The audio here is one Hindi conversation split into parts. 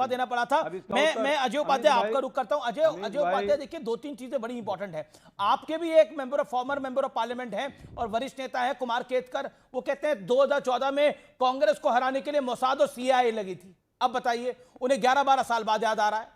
इस्तीफा देना पड़ा था। मैं अजय उपाध्याय आपका रुख करता हूं। अजय उपाध्याय, देखिए दो तीन चीजें बड़ी इंपॉर्टेंट है। आपके भी एक फॉर्मर मेंबर ऑफ पार्लियामेंट हैं और वरिष्ठ नेता है कुमार केतकर, वो कहते हैं 2014 में कांग्रेस को हराने के लिए मोसाद और सीआईए लगी थी। अब बताइए, उन्हें 11-12 साल बाद याद आ रहा है।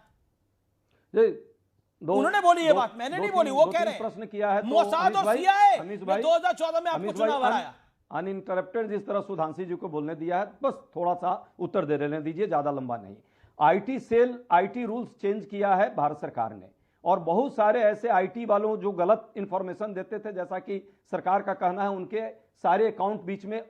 उन्होंने बोली ये बात, मैंने नहीं बोली, वो कह रहे हैं। प्रश्न किया है मोसाद और सीआईए 2014 में आपको चुनाव हराया। अनइंटरप्टेड जिस तरह सुधांशु जी को बोलने दिया है, बस थोड़ा सा उत्तर दे लेने दीजिए, ज्यादा लंबा नहीं। IT cell, IT rules change किया है भारत सरकार ने, और बहुत सारे ऐसे आईटी वालों जो गलत इंफॉर्मेशन देते थे, जैसा कि सरकार का कहना है उनके सारे अकाउंट बीच में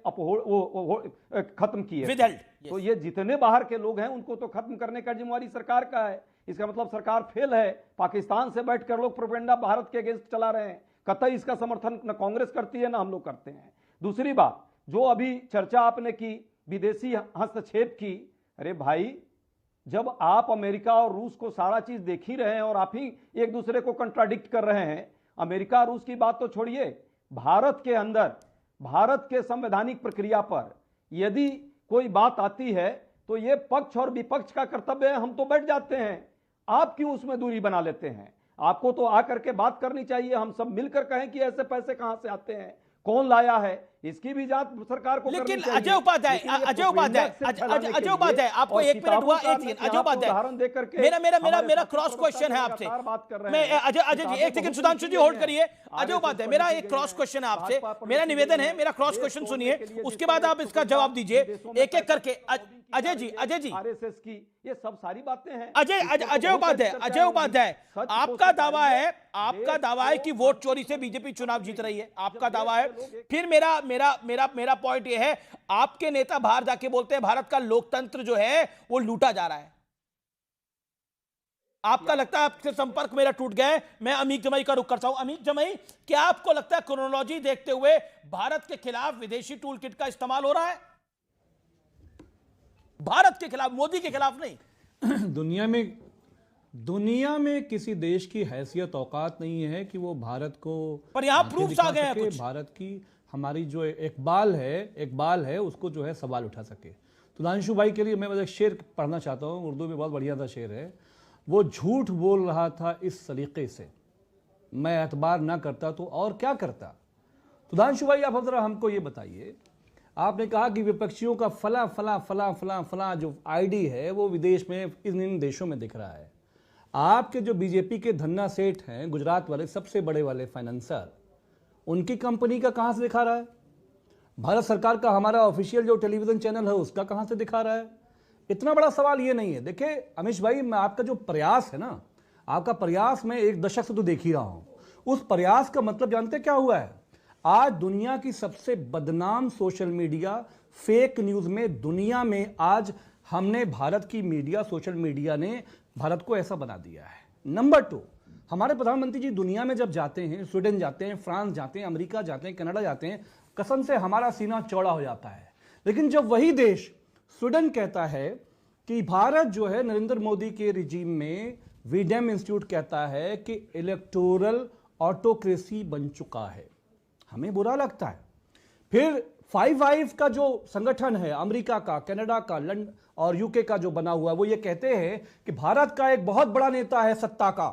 खत्म किए। तो ये जितने बाहर के लोग हैं उनको तो खत्म करने का जिम्मेवारी सरकार का है। इसका मतलब सरकार फेल है। पाकिस्तान से बैठकर लोग प्रोपेगेंडा भारत के अगेंस्ट चला रहे हैं। कतई इसका समर्थन न कांग्रेस करती है, न हम लोग करते हैं। दूसरी बात, जो अभी चर्चा आपने की विदेशी हस्तक्षेप की, अरे भाई, जब आप अमेरिका और रूस को सारा चीज देख ही रहे हैं और आप ही एक दूसरे को कंट्राडिक्ट कर रहे हैं, अमेरिका रूस की बात तो छोड़िए, भारत के अंदर भारत के संवैधानिक प्रक्रिया पर यदि कोई बात आती है तो ये पक्ष और विपक्ष का कर्तव्य है, हम तो बैठ जाते हैं, आप क्यों उसमें दूरी बना लेते हैं? आपको तो आकर के बात करनी चाहिए, हम सब मिलकर कहें कि ऐसे पैसे कहां से आते हैं, कौन लाया है, इसकी भी जांच सरकार को करनी चाहिए। लेकिन अजय उपाध्याय आपको 1 मिनट हुआ, 1 सेकंड। अजय उपाध्याय, मेरा क्रॉस क्वेश्चन है आपसे। मैं अजय जी, 1 सेकंड, सुधांशु जी होल्ड करिए। अजय उपाध्याय, मेरा एक क्रॉस क्वेश्चन है आपसे, मेरा निवेदन है, मेरा क्रॉस क्वेश्चन सुनिए, उसके बाद आप इसका जवाब दीजिए एक एक करके। अजय जी, आरएसएस की ये सब सारी बातें हैं। अजय उपाध्याय, आपका दावा है कि वोट चोरी से बीजेपी चुनाव जीत रही है, आपका दावा है। फिर मेरा पॉइंट यह है, आपके नेता बाहर जाके बोलते हैं भारत का लोकतंत्र जो है वो लूटा जा रहा है। आपका लगता है आपसे संपर्क मेरा टूट गया है। मैं अमीक जमाई का रुख करता हूं। अमीक जमाई, क्या आपको लगता है क्रोनोलॉजी देखते हुए भारत के खिलाफ विदेशी टूल किट का इस्तेमाल हो रहा है? भारत के खिलाफ, मोदी के खिलाफ नहीं। दुनिया में किसी देश की हैसियत औकात नहीं है कि वो भारत को, पर यहां प्रूफ्स आ गए हैं कुछ। भारत की हमारी जो इकबाल है उसको जो है सवाल उठा सके। सुधांशु भाई के लिए मैं एक शेर पढ़ना चाहता हूँ, उर्दू में बहुत बढ़िया सा शेर है। वो झूठ बोल रहा था इस सलीके से, मैं एतबार ना करता तो और क्या करता। सुधांशु भाई, आप जरा हमको ये बताइए, आपने कहा कि विपक्षियों का फला फला फला फला फला जो आईडी है वो विदेश में इन देशों में दिख रहा है। आपके जो बीजेपी के धन्ना सेठ हैं, गुजरात वाले सबसे बड़े वाले फाइनेंसर, उनकी कंपनी का कहां से दिखा रहा है? भारत सरकार का हमारा ऑफिशियल जो टेलीविजन चैनल है उसका कहां से दिखा रहा है? इतना बड़ा सवाल ये नहीं है। देखिए अमीश भाई, मैं आपका जो प्रयास है ना, आपका प्रयास मैं 1 दशक से तो देख ही रहा हूं। उस प्रयास का मतलब जानते क्या हुआ है? आज दुनिया की सबसे बदनाम सोशल मीडिया, फेक न्यूज में दुनिया में आज हमने भारत की मीडिया, सोशल मीडिया ने भारत को ऐसा बना दिया है। नंबर 2, हमारे प्रधानमंत्री जी दुनिया में जब जाते हैं, स्वीडन जाते हैं, फ्रांस जाते हैं, अमेरिका जाते हैं, कनाडा जाते हैं, कसम से हमारा सीना चौड़ा हो जाता है। लेकिन जब वही देश स्वीडन कहता है कि भारत जो है नरेंद्र मोदी के रिजीम में, वीडेम इंस्टीट्यूट कहता है कि इलेक्टोरल ऑटोक्रेसी बन चुका है, हमें बुरा लगता है। फिर 5 का जो संगठन है, अमेरिका का, कनाडा का, लंदन और यूके का जो बना हुआ है, वो ये कहते हैं कि भारत का एक बहुत बड़ा नेता है सत्ता का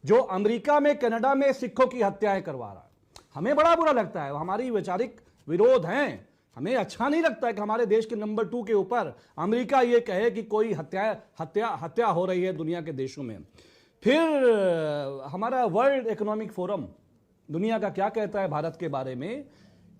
जो अमेरिका में, कनाडा में सिखों की हत्याएं करवा रहा है। हमें बड़ा बुरा लगता है, हमारी वैचारिक विरोध हैं। हमें अच्छा नहीं लगता है कि हमारे देश के नंबर 2 के ऊपर अमेरिका ये कहे कि कोई हत्या हो रही है दुनिया के देशों में। फिर हमारा वर्ल्ड इकोनॉमिक फोरम दुनिया का क्या कहता है भारत के बारे में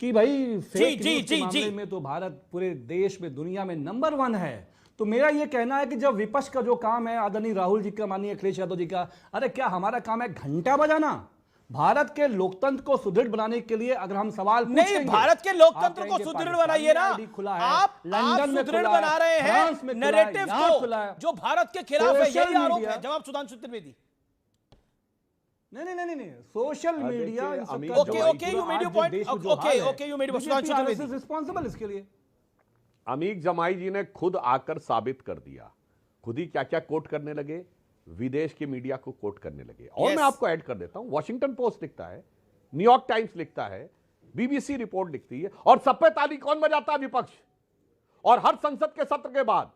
कि भाई फेक न्यूज़ के मामले में तो भारत पूरे देश में, दुनिया में नंबर 1 है। तो मेरा यह कहना है कि जब विपक्ष का जो काम है, आदरणीय राहुल जी का, माननीय अखिलेश यादव जी का, अरे क्या हमारा काम है घंटा बजाना? भारत के लोकतंत्र को सुदृढ़ बनाने के लिए अगर हम सवाल नहीं, भारत के लोकतंत्र को सुदृढ़ बनाइए ना, आप सुदृढ़ बना रहे हैं नैरेटिव को जो भारत के खिलाफ है, यही आरोप है। जवाब सुधांशु त्रिवेदी। नहीं, social media okay, you made your point, okay, you made Sudhanshu Trivedi responsible इसके लिए। अमीक जमाई जी ने खुद आकर साबित कर दिया, खुद ही क्या क्या कोट करने लगे, विदेश की मीडिया को कोट करने लगे। और मैं आपको ऐड कर देता हूं, वॉशिंगटन पोस्ट लिखता है, न्यूयॉर्क टाइम्स लिखता है, बीबीसी रिपोर्ट लिखती है, और सब पे ताली कौन बजाता है? विपक्ष। और हर संसद के सत्र के बाद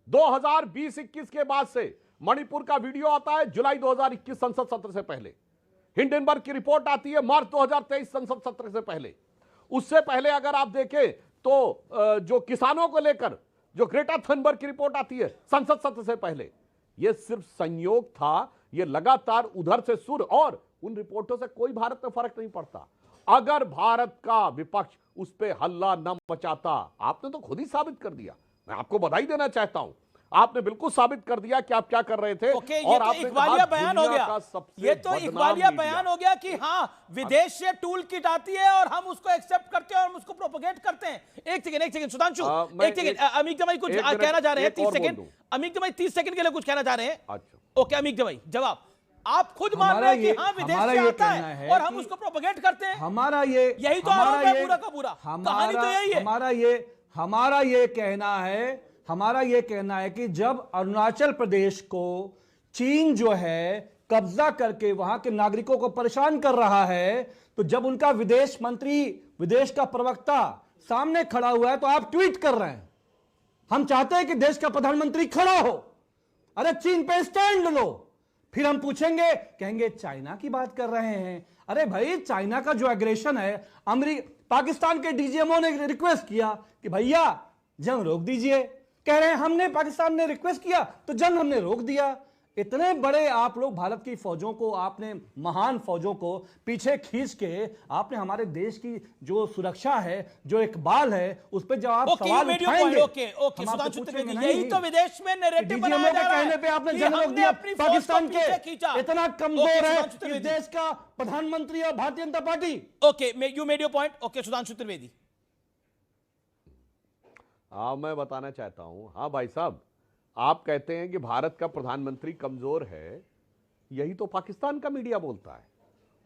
2020-21 के बाद से मणिपुर का वीडियो आता है जुलाई 2021 संसद सत्र से पहले, हिंडनबर्ग की रिपोर्ट आती है मार्च 2023 संसद सत्र से पहले। उससे पहले अगर आप देखें तो जो किसानों को लेकर जो ग्रेटा थनबर्ग की रिपोर्ट आती है संसद सत्र से पहले। यह सिर्फ संयोग था, यह लगातार उधर से सुर, और उन रिपोर्टों से कोई भारत में फर्क नहीं पड़ता। अगर भारत का विपक्ष उस पर हल्ला न मचाता, आपने तो खुद ही साबित कर दिया। मैं आपको बधाई देना चाहता हूं, आपने बिल्कुल साबित कर दिया कि आप क्या कर रहे थे। ओके, और ये तो इकबालिया बयान हो गया, ये तो इकबालिया बयान हो गया कि हाँ विदेश से टूल किट आती है और हम उसको एक्सेप्ट करते हैं और हम उसको प्रोपोगेट करते हैं। एक सेकंड सुधांशु, एक सेकंड, अमीक जमाई कुछ कहना चाह रहे हैं, 30 सेकंड। अमीक जमाई 30 सेकंड के लिए कुछ कहना चाह रहे हैं। अच्छा ओके अमीक जमाई, जवाब। आप खुद मान रहे हैं कि हाँ विदेश से आता है और हम उसको प्रोपोगेट करते हैं। हमारा ये यही तो आरोप है पूरा का पूरा, कहानी तो यही है। हमारा ये कहना है कि जब अरुणाचल प्रदेश को चीन जो है कब्जा करके वहां के नागरिकों को परेशान कर रहा है, तो जब उनका विदेश मंत्री, विदेश का प्रवक्ता सामने खड़ा हुआ है तो आप ट्वीट कर रहे हैं हम चाहते हैं कि देश का प्रधानमंत्री खड़ा हो। अरे चीन पे स्टैंड लो। फिर हम पूछेंगे, कहेंगे चाइना की बात कर रहे हैं। अरे भाई चाइना का जो एग्रेशन है, पाकिस्तान के डीजीएमओ ने रिक्वेस्ट किया कि भैया जंग रोक दीजिए, कह रहे हैं हमने, पाकिस्तान ने रिक्वेस्ट किया तो जंग हमने रोक दिया। इतने बड़े आप लोग भारत की फौजों को, आपने महान फौजों को पीछे खींच के आपने हमारे देश की जो सुरक्षा है, जो इकबाल है, उस पर जब आप सवाल उठाएंगे, यही तो विदेश में नैरेटिव बनाया जा रहा है। कहने पे आपने जंग रोक दिया। पाकिस्तान के इतना कमजोर है इस देश का प्रधानमंत्री और Bharatiya Janata party. Okay, you made your point. Okay Sudhanshu Trivedi. हाँ मैं बताना चाहता हूं, हाँ भाई साहब, आप कहते हैं कि भारत का प्रधानमंत्री कमजोर है, यही तो पाकिस्तान का मीडिया बोलता है।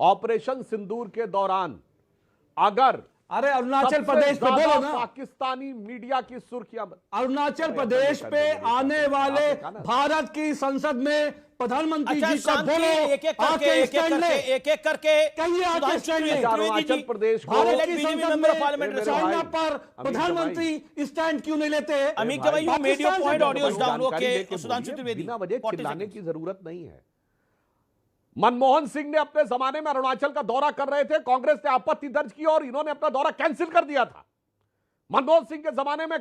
ऑपरेशन सिंदूर के दौरान अगर अरे अरुणाचल प्रदेश पे बोलो ना, पाकिस्तानी मीडिया की सुर्खियां, अरुणाचल प्रदेश पे आने वाले भारत की संसद में प्रधानमंत्री जी को बोलो, एक एक करके अरुणाचल प्रदेश चाइना पर प्रधानमंत्री स्टैंड क्यों नहीं लेते? अमीक जमाई, you made your point, audios down. Okay Sudhanshu Trivedi, बिना वजह चिल्लाने की जरूरत नहीं है। मनमोहन सिंह ने अपने जमाने में अरुणाचल का दौरा कर रहे थे, कांग्रेस ने आपत्ति दर्ज की और इन्होंने अपना दौरा कैंसिल कर दिया था। मनमोहन सिंह के जमाने में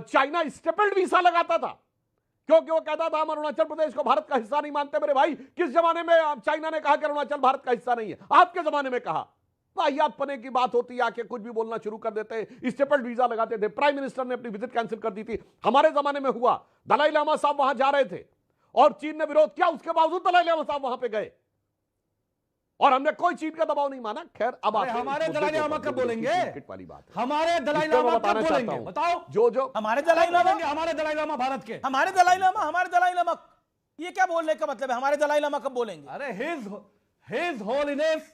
चाइना स्टेपल्ड वीसा लगाता था, क्योंकि वो कहता था हम अरुणाचल प्रदेश को भारत का हिस्सा नहीं मानते। मेरे भाई, किस जमाने में चाइना ने कहा कि अरुणाचल भारत का हिस्सा नहीं है? आपके जमाने में कहा। वाहियातपने की बात होती है, आके कुछ भी बोलना शुरू कर देते, स्टेपल्ड वीजा लगाते थे। प्राइम मिनिस्टर ने अपनी विजिट कैंसिल कर दी थी। हमारे जमाने में हुआ, दलाई लामा साहब वहां जा रहे थे और चीन ने विरोध किया, उसके बावजूद दलाई लामा साहब वहां पे गए और हमने कोई चीन का दबाव नहीं माना। खैर अब हमारे दलाई लामा कब बोलेंगे? वाली बात है, हमारे दलाई लामा कब बोलेंगे? बताओ। जो हमारे दलाई लामा, हमारे दलाई लामा भारत के, हमारे दलाई लामा, ये क्या बोलने का मतलब है? हमारे दलाई लामा कब बोलेंगे? अरे हिज होलीनेस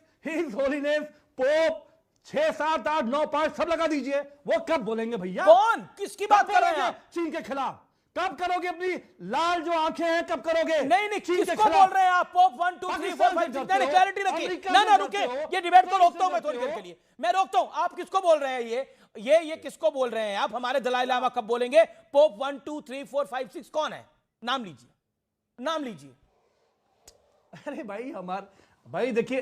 पोप 6, 7, 8, 9, 5 सब लगा दीजिए, वो कब बोलेंगे भैया? कौन, किसकी बात कर रहे हैं? चीन के खिलाफ कब करोगे? अपनी लाल जो आंखें हैं कब करोगे? नहीं किसको बोल रहे हैं आप? पोप 1 2 3 4 5 6 नहीं, क्लैरिटी रखिए ना, रुके, ये डिबेट को रोकता हूं मैं थोड़ी देर के लिए, मैं रोकता हूं। आप किसको बोल रहे हैं? ये किसको बोल रहे हैं आप? हमारे दलाई लामा कब बोलेंगे? पोप 1 2 3 4 5 6 कौन है? नाम लीजिए। अरे भाई देखिए,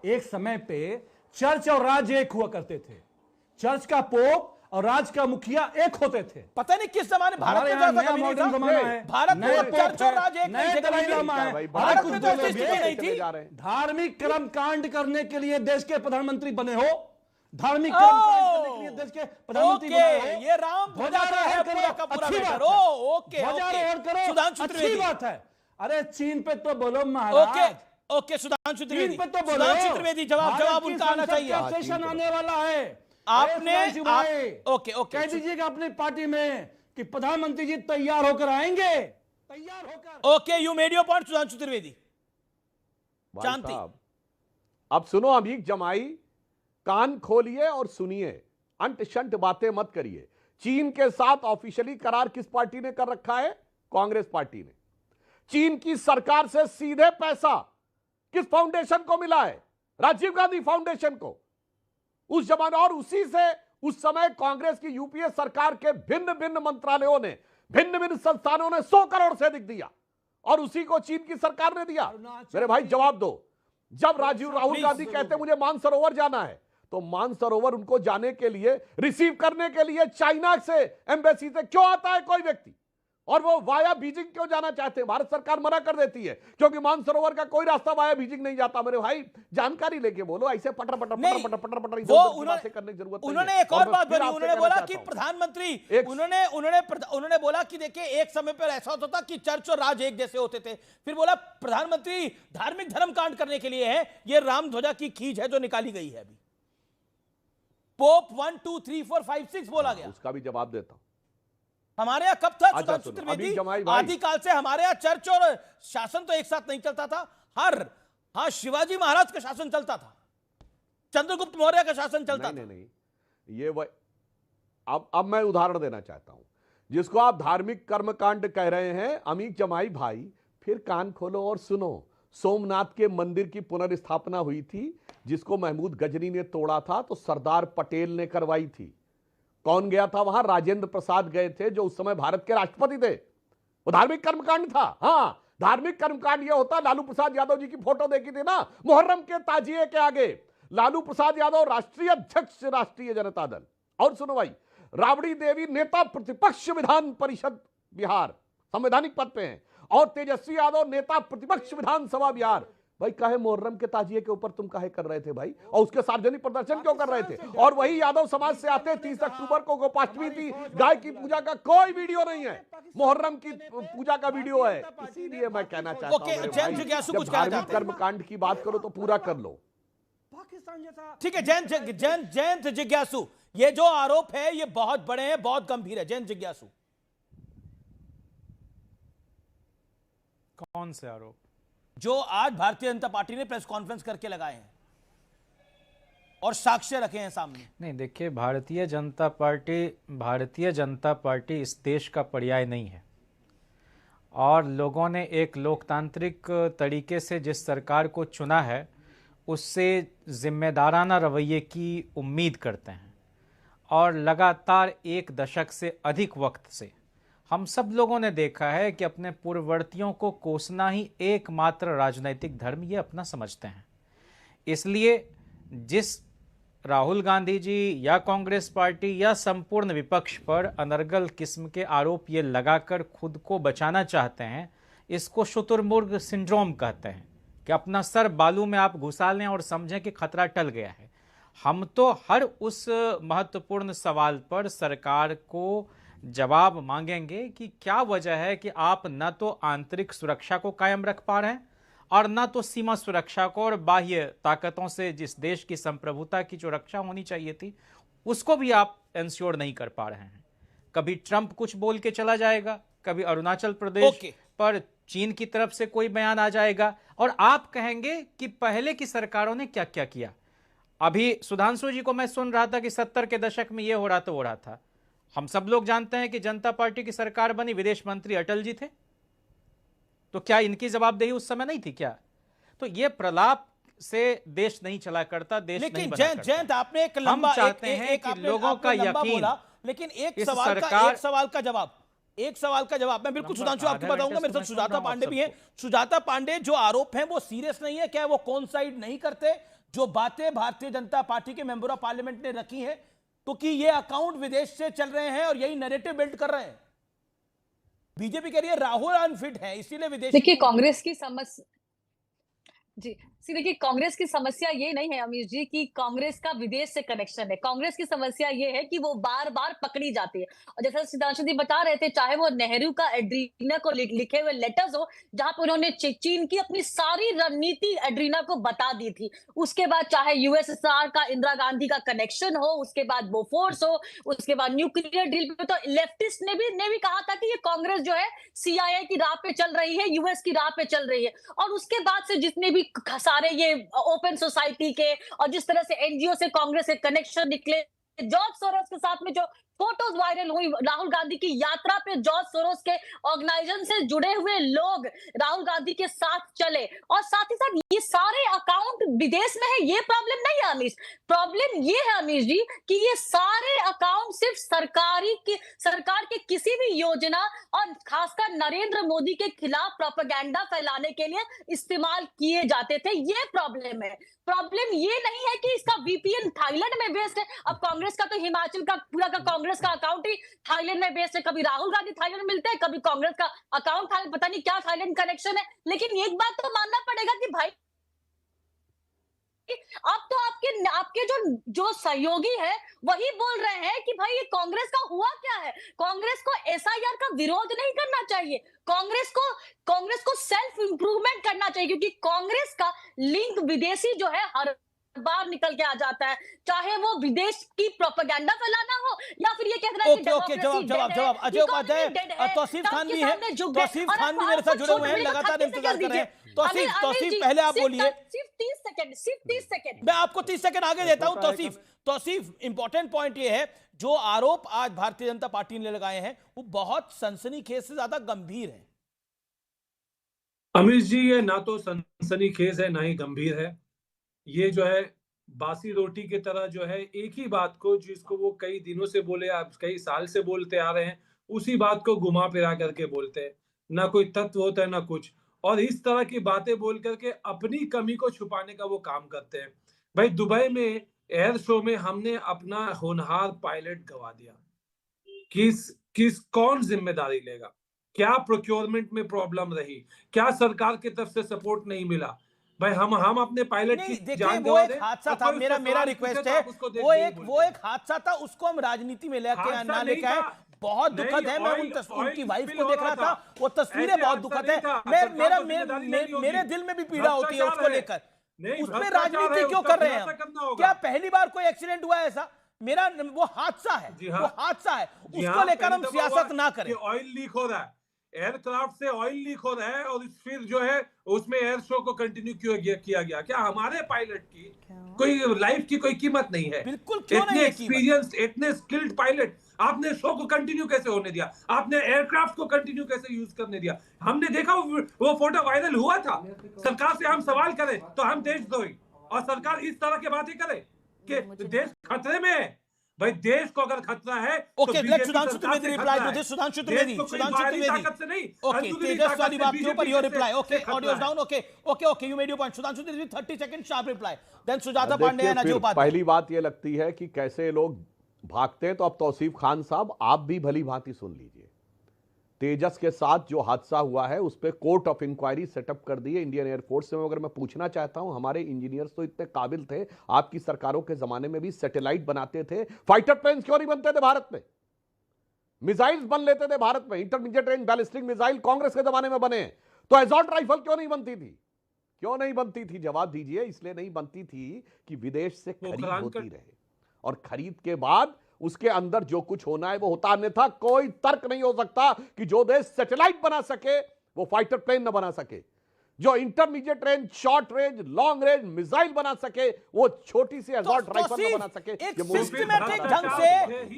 एक समय पे चर्च और राज्य एक हुआ करते थे। चर्च का पोप और राज्य का मुखिया एक होते थे। पता नहीं किस जमाने भारत में जैसा कभी नहीं था। भारत में चर्च और राज्य एक नहीं थे। भारत में तो ऐसी स्थिति नहीं थी। धार्मिक कर्म कांड करने के लिए देश के प्रधानमंत्री बने हो, धार्मिक कर्म कांड करने के लिए देश के प्रधानमंत्री बने हो। ये राम ध्वजा है पूरा का पूरा मैटर। ओके सुधांशु त्रिवेदी, अच्छी बात है। अरे चीन पे तो बोलो महाराज। ओके सुधांशु त्रिवेदी, चीन पे तो बोलो। सुधांशु त्रिवेदी जवाब उनका आना चाहिए। सेशन आने वाला है, आपने ओके कह दीजिएगा अपनी पार्टी में कि प्रधानमंत्री जी तैयार होकर आएंगे, तैयार होकर। Okay you made your point Sudhanshu Trivedi. शांति। अब सुनो अमीक जमाई, कान खोलिए और सुनिए, अंट शंट बातें मत करिए। चीन के साथ ऑफिशियली करार किस पार्टी ने कर रखा है? कांग्रेस पार्टी ने। चीन की सरकार से सीधे पैसा किस फाउंडेशन को मिला है? राजीव गांधी फाउंडेशन को। उस जमाने और उसी से उस समय कांग्रेस की यूपीए सरकार के भिन्न भिन्न मंत्रालयों ने भिन्न भिन्न संस्थानों ने 100 करोड़ से अधिक दिया और उसी को चीन की सरकार ने दिया। मेरे भाई जवाब दो। जब राहुल गांधी कहते मुझे मानसरोवर जाना है, तो मानसरोवर उनको जाने के लिए, रिसीव करने के लिए चाइना से एम्बेसी से क्यों आता है कोई व्यक्ति, और वो वाया बीजिंग क्यों जाना चाहते हैं? भारत सरकार मना कर देती है क्योंकि मानसरोवर का कोई रास्ता वाया बीजिंग नहीं जाता। मेरे भाई जानकारी लेके बोलो, ऐसे पटर पटर पटर पटर पटर पटर इधर करने की जरूरत नहीं है। उन्होंने एक और बात बोली, उन्होंने बोला कि प्रधानमंत्री, उन्होंने बोला कि देखिए एक समय पर ऐसा होता था कि चर्च और राज एक जैसे होते थे, फिर बोला प्रधानमंत्री धार्मिक धर्म कांड करने के लिए है, ये राम ध्वजा की खींच है जो निकाली गई है। अभी पोप 1 2 3 4 5 6 बोला गया, उसका भी जवाब देता हूं। हमारे यहाँ कब था सुधांशु त्रिवेदी? आदिकाल से हमारे यहाँ चर्च और शासन तो एक साथ नहीं चलता था। हाँ, शिवाजी महाराज का शासन चलता था, चंद्रगुप्त मौर्य का शासन चलता था। नहीं, ये वह अब मैं उदाहरण देना चाहता हूं, जिसको आप धार्मिक कर्मकांड कह रहे हैं, अमीक जमाई भाई, फिर कान खोलो और सुनो। सोमनाथ के मंदिर की पुनर्स्थापना हुई थी, जिसको महमूद गजनी ने तोड़ा था तो सरदार पटेल ने करवाई थी। कौन गया था वहां? राजेंद्र प्रसाद गए थे, जो उस समय भारत के राष्ट्रपति थे। वो धार्मिक कर्मकांड था। हाँ, धार्मिक कर्मकांड यह होता, लालू प्रसाद यादव जी की फोटो देखी थी ना मुहर्रम के ताजिए के आगे, लालू प्रसाद यादव राष्ट्रीय अध्यक्ष राष्ट्रीय जनता दल। और सुनो भाई, राबड़ी देवी नेता प्रतिपक्ष विधान परिषद बिहार, संवैधानिक पद पे हैं, और तेजस्वी यादव नेता प्रतिपक्ष विधानसभा बिहार। भाई काहे मुहर्रम के ताजिए के ऊपर तुम काहे कर रहे थे भाई, और उसके सार्वजनिक प्रदर्शन क्यों कर रहे थे? और वही यादव समाज से आते 30 अक्टूबर को गोपाष्टमी थी, गाय की पूजा का कोई वीडियो नहीं है, मुहर्रम की पूजा का वीडियो है। इसीलिए मैं कहना चाहता हूं, धार्मिक कर्मकांड की बात करो तो पूरा कर लो। ठीक है, जयंत जिज्ञासु, ये जो आरोप है ये बहुत बड़े हैं, बहुत गंभीर है। जयंत जिज्ञासु, कौन से आरोप? जो आज भारतीय जनता पार्टी ने प्रेस कॉन्फ्रेंस करके लगाए हैं और साक्ष्य रखे हैं सामने। नहीं, देखिए, भारतीय जनता पार्टी इस देश का पर्याय नहीं है, और लोगों ने एक लोकतांत्रिक तरीके से जिस सरकार को चुना है उससे जिम्मेदाराना रवैये की उम्मीद करते हैं। और लगातार 1 दशक से अधिक वक्त से हम सब लोगों ने देखा है कि अपने पूर्ववर्तियों को कोसना ही एकमात्र राजनैतिक धर्म ये अपना समझते हैं। इसलिए जिस राहुल गांधी जी या कांग्रेस पार्टी या संपूर्ण विपक्ष पर अनर्गल किस्म के आरोप ये लगाकर खुद को बचाना चाहते हैं, इसको शुतुरमुर्ग सिंड्रोम कहते हैं, कि अपना सर बालू में आप घुसा लें और समझें कि खतरा टल गया है। हम तो हर उस महत्वपूर्ण सवाल पर सरकार को जवाब मांगेंगे कि क्या वजह है कि आप न तो आंतरिक सुरक्षा को कायम रख पा रहे हैं और न तो सीमा सुरक्षा को, और बाह्य ताकतों से जिस देश की संप्रभुता की जो रक्षा होनी चाहिए थी उसको भी आप इंश्योर नहीं कर पा रहे हैं। कभी ट्रंप कुछ बोल के चला जाएगा, कभी अरुणाचल प्रदेश पर चीन की तरफ से कोई बयान आ जाएगा, और आप कहेंगे कि पहले की सरकारों ने क्या क्या किया। अभी सुधांशु जी को मैं सुन रहा था कि 70 के दशक में ये हो रहा था, हो रहा था। हम सब लोग जानते हैं कि जनता पार्टी की सरकार बनी, विदेश मंत्री अटल जी थे, तो क्या इनकी जवाबदेही उस समय नहीं थी क्या? तो ये प्रलाप से देश नहीं चला करता, देश नहीं बना करता। जयंत, आपने एक लंबा, हम चाहते हैं कि लोगों का यकीन, लेकिन एक सवाल का जवाब मैं बिल्कुल सुधांशु आपको बताऊंगा। मेरे साथ सुजाता पांडे भी हैं। सुजाता पांडे, जो आरोप हैं वो सीरियस नहीं है क्या? वो कौन साइड नहीं करते? जो बातें भारतीय जनता पार्टी के मेंबर ऑफ पार्लियामेंट ने रखी हैं, तो कि ये अकाउंट विदेश से चल रहे हैं और यही नैरेटिव बिल्ड कर रहे हैं। बीजेपी कह रही है राहुल अनफिट है, इसीलिए विदेश। देखिए, कांग्रेस की समस्या देखिए, कांग्रेस की समस्या ये नहीं है अमीश जी कि कांग्रेस का विदेश से कनेक्शन है। कांग्रेस की समस्या ये है कि वो बार बार पकड़ी जाती है। और जैसा सुधांशु जी बता रहे थे, चाहे वो नेहरू का एड्रीना को लिखे हुए लेटर्स हो, जहां पर उन्होंने चीन की अपनी सारी रणनीति एड्रीना को बता दी थी। उसके बाद चाहे यूएसएसआर का इंदिरा गांधी का कनेक्शन हो, उसके बाद बोफोर्स हो, उसके बाद न्यूक्लियर डील पे, तो लेफ्टिस्ट ने भी कहा था कि ये कांग्रेस जो है CIA की राह पे चल रही है, यूएस की राह पे चल रही है। और उसके बाद से जितने भी सारे ये ओपन सोसाइटी के और जिस तरह से NGO से कांग्रेस के कनेक्शन निकले, जॉर्ज सोरोस के साथ में जो फोटोज वायरल हुई राहुल गांधी की यात्रा पे जॉर्ज सोरोस के ऑर्गेनाइजेशन से जुड़े हुए लोग राहुल गांधी के साथ चले, और साथ ही साथ ये सारे अकाउंट विदेश में है। ये प्रॉब्लम नहीं है अमीश, प्रॉब्लम ये है अमीश जी कि ये सारे अकाउंट सिर्फ सरकार के किसी भी योजना और खासकर नरेंद्र मोदी के खिलाफ प्रोपेगेंडा फैलाने के लिए इस्तेमाल किए जाते थे। ये प्रॉब्लम है। प्रॉब्लम ये नहीं है कि इसका वीपीएन थाईलैंड में बेस्ड है। अब कांग्रेस का तो हिमाचल का पूरा का कांग्रेस का अकाउंट ही थाईलैंड में बेस्ड है। कभी राहुल गांधी थाईलैंड में मिलते हैं, कभी कांग्रेस का अकाउंट थाईलैंड, पता नहीं क्या थाईलैंड कनेक्शन है। लेकिन एक बात तो मानना पड़ेगा कि भाई अब तो आपके जो सहयोगी है वही बोल रहे हैं कि भाई ये कांग्रेस का हुआ क्या है। कांग्रेस को एसआईआर का विरोध नहीं करना चाहिए, कांग्रेस को सेल्फ इंप्रूवमेंट करना चाहिए, क्योंकि कांग्रेस का लिंक विदेशी जो है हर बार निकल के आ जाता है, चाहे वो विदेश की प्रोपेगेंडा फैलाना हो या फिर ये कहना है कि ओके, जवाब अजय उपाध्याय, तौसीफ खान भी हैं, तौसीफ खान भी मेरे साथ जुड़े हुए हैं, लगातार इंतजार कर रहे हैं। तौसीफ पहले आप बोलिए, सिर्फ 30 सेकंड मैं आपको 30 सेकंड आगे देता हूं। तौसीफ इंपॉर्टेंट पॉइंट ये है, जो आरोप आज भारतीय जनता पार्टी ने लगाए हैं वो बहुत सनसनीखेज से ज्यादा गंभीर है। अमीश जी, ये ना तो सनसनीखेज है ना ही गंभीर है। ये जो है बासी रोटी की तरह जो है एक ही बात को, जिसको वो कई दिनों से बोले, आप कई साल से बोलते आ रहे हैं, उसी बात को घुमा फिरा करके बोलते हैं। ना कोई तत्व होता है ना कुछ, और इस तरह की बातें बोल करके अपनी कमी को छुपाने का वो काम करते हैं। भाई दुबई में एयर शो में हमने अपना होनहार पायलट गवा दिया, कौन जिम्मेदारी लेगा? क्या प्रोक्योरमेंट में प्रॉब्लम रही? क्या सरकार की तरफ से सपोर्ट नहीं मिला? भाई हम अपने पायलट की जान वो एक हादसा था। मेरा रिक्वेस्ट है, वो एक हादसा था, उसको हम राजनीति में लेके ना लेके आए। बहुत दुखद है, मैं उनकी वाइफ को देख रहा था, वो तस्वीरें बहुत दुखद है। मेरे दिल में भी पीड़ा होती है उसको लेकर। उसमें राजनीति क्यों कर रहे हैं? क्या पहली बार कोई एक्सीडेंट हुआ है ऐसा? वो हादसा है, वो हादसा है, उसको लेकर हम सियासत ना करें। ऑयल लीक हो रहा है, एयरक्राफ्ट से ऑयल लीक हो रहा है, और फिर जो है उसमें एयर शो को कंटिन्यू किया गया। क्या हमारे पायलट की कोई लाइफ की कोई कीमत नहीं है? बिल्कुल क्यों इतने एक्सपीरियंस्ड, इतने स्किल्ड पायलट, आपने शो को कंटिन्यू कैसे होने दिया? आपने एयरक्राफ्ट को कंटिन्यू कैसे यूज करने दिया? हमने देखा वो फोटो वायरल हुआ था। सरकार से हम सवाल करें तो हम देशद्रोही, और सरकार इस तरह की बातें करे कि देश खतरे में है। भाई देश को अगर खतरा है okay, let Sudhanshu Trivedi reply to this. Sudhanshu Trivedi okay, Tejas वाली बात के ऊपर your reply. Okay, audio down. Okay, you made your point. Sudhanshu Trivedi 30 second sharp reply, then Sujata Pandey and Ajay Upadhyay. पहली बात ये लगती है कि कैसे लोग भागते हैं, तो अब तौसीफ खान साहब आप भी भली भांति सुन लीजिए। तेजस के साथ जो हादसा हुआ है उस पर कोर्ट ऑफ इंक्वायरी सेटअप कर दी है इंडियन एयरफोर्स में। अगर मैं पूछना चाहता हूं, हमारे इंजीनियर्स तो इतने काबिल थे, आपकी सरकारों के जमाने में भी सैटेलाइट बनाते थे, फाइटर प्लेन्स क्यों नहीं बनते थे भारत में? मिसाइल्स बन लेते थे भारत में, intermediate range ballistic missile Congress के जमाने में बने। तो एसॉल्ट राइफल क्यों नहीं बनती थी? क्यों नहीं बनती थी? जवाब दीजिए। इसलिए नहीं बनती थी कि विदेश से खरीद होती रहे, और खरीद के बाद उसके अंदर जो कुछ होना है वो होता। अन्यथा कोई तर्क नहीं हो सकता कि जो देश सैटेलाइट बना सके वो फाइटर प्लेन न बना सके, जो intermediate range, short range, long range missile बना सके वो छोटी सी असॉल्ट राइफल न बना सके। एक सिस्टमैटिक ढंग से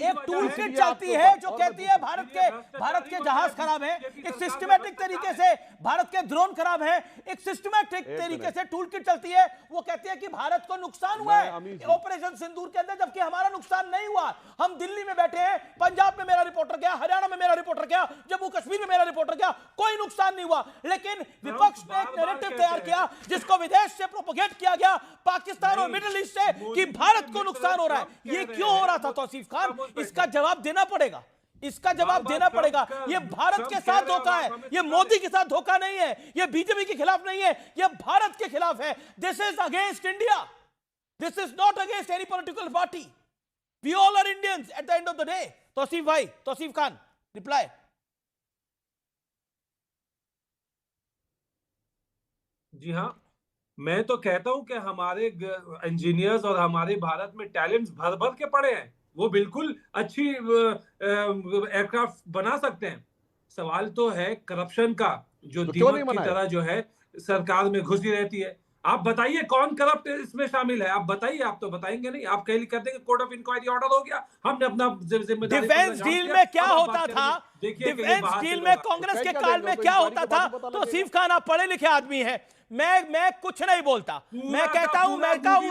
एक टूल किट चलती है जो कहती है भारत के जहाज खराब है, एक सिस्टमैटिक तरीके से भारत के ड्रोन खराब है, एक सिस्टमैटिक तरीके से टूल किट चलती है। वो कहती है कि भारत को नुकसान हुआ है ऑपरेशन सिंदूर के अंदर, जबकि हमारा नुकसान नहीं हुआ। हम दिल्ली में बैठे हैं, पंजाब में मेरा रिपोर्टर गया, हरियाणा में मेरा रिपोर्टर गया, जम्मू कश्मीर में मेरा रिपोर्टर गया, कोई नुकसान नहीं हुआ। लेकिन विपक्ष ने नैरेटिव तैयार किया जिसको विदेश से प्रोपोगेट किया गया, पाकिस्तान और मिडिल ईस्ट से, कि भारत को नुकसान हो रहा है। ये क्यों हो रहा था तौसीफ खान? इसका जवाब देना पड़ेगा, इसका जवाब देना पड़ेगा। ये भारत के साथ धोखा है, ये मोदी के साथ धोखा नहीं है, ये बीजेपी के खिलाफ नहीं है, ये भारत के खिलाफ है। This is against India, this is not against any political party. We all are Indians at the end of the day. Tauseef भाई, तौसीफ खान रिप्लाई। जी हाँ, मैं तो कहता हूं कि हमारे इंजीनियर्स और हमारे भारत में टैलेंट्स भर भर के पड़े हैं। वो बिल्कुल अच्छी एयरक्राफ्ट बना सकते हैं। सवाल तो है करप्शन का, जो दीमक की तरह जो है सरकार में घुसी रहती है। आप बताइए कौन करप्ट इसमें शामिल है, आप बताइए। आप तो बताएंगे नहीं, आप कह देंगे कोर्ट ऑफ इंक्वायरी ऑर्डर हो गया, हमने अपना जिम्मेदारी डिफेंस डील में क्या होता था, डिफेंस डील में कांग्रेस के काल में क्या होता था? तो आसिफ खान आप पढ़े लिखे आदमी है, मैं कुछ नहीं बोलता, मैं कहता हूं, मैं कहता हूं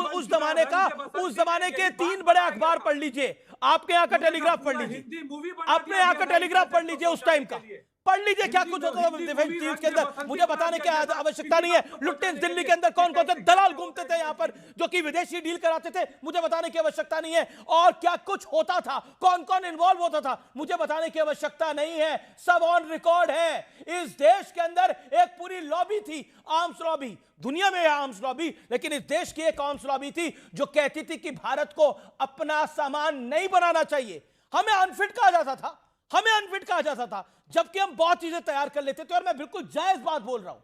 उस जमाने के 3 बड़े अखबार पढ़ लीजिए, आपके यहाँ का टेलीग्राफ पढ़ लीजिए, अपने यहाँ का टेलीग्राफ पढ़ लीजिए, उस टाइम का पढ़ लीजिए क्या कुछ होता था डिफेंस डील के अंदर। मुझे बताने की आवश्यकता नहीं है लुटेंस दिल्ली के अंदर कौन कौन से दलाल घूमते थे यहाँ पर जो कि विदेशी डील कराते थे, मुझे बताने की आवश्यकता नहीं है। और क्या कुछ होता था, कौन कौन इन्वॉल्व होता था, मुझे बताने की आवश्यकता नहीं है, सब ऑन रिकॉर्ड है। इस देश के अंदर एक पूरी लॉबी थी, आर्म्स लॉबी, दुनिया में आर्म्स लॉबी, लेकिन इस देश की एक आर्म्स लॉबी थी जो कहती थी कि भारत को अपना सामान नहीं बनाना चाहिए, हमें अनफिट कहा जाता था, हमें अनफिट कहा जाता था, जबकि हम बहुत चीजें तैयार कर लेते थे। और मैं बिल्कुल जायज बात बोल रहा हूं,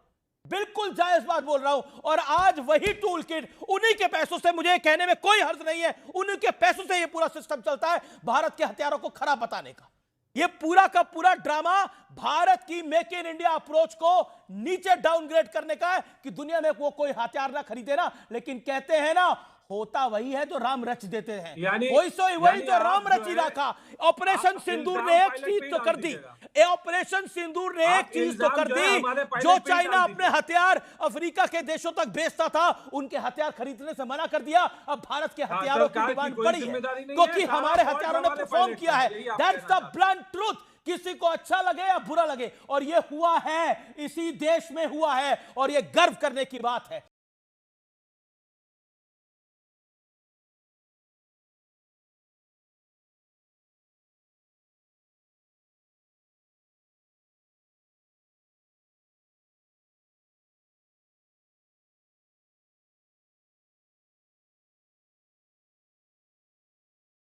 बिल्कुल जायज बात बोल रहा हूं। और आज वही टूल किट उन्हीं के पैसों से, मुझे कहने में कोई हर्ज नहीं है, उन्हीं के पैसों से ये पूरा सिस्टम चलता है भारत के हथियारों को खराब बताने का। ये पूरा का पूरा ड्रामा भारत की मेक इन इंडिया अप्रोच को नीचे डाउनग्रेड करने का है कि दुनिया में वो कोई हथियार ना खरीदे ना, लेकिन कहते हैं ना होता वही है तो राम रच देते हैं, वही तो राम रच ही रखा। ऑपरेशन सिंदूर ने एक चीज तो कर दी, ऑपरेशन सिंदूर ने एक चीज तो कर दी, जो चाइना अपने हथियार अफ्रीका के देशों तक बेचता था, उनके हथियार खरीदने से मना कर दिया। अब भारत के हथियारों की डिमांड बढ़ी है क्योंकि हमारे हथियारों ने परफॉर्म किया है। दैट्स द ब्लंट ट्रूथ, किसी को अच्छा लगे या बुरा लगे, और ये हुआ है, इसी देश में हुआ है, और ये गर्व करने की बात है।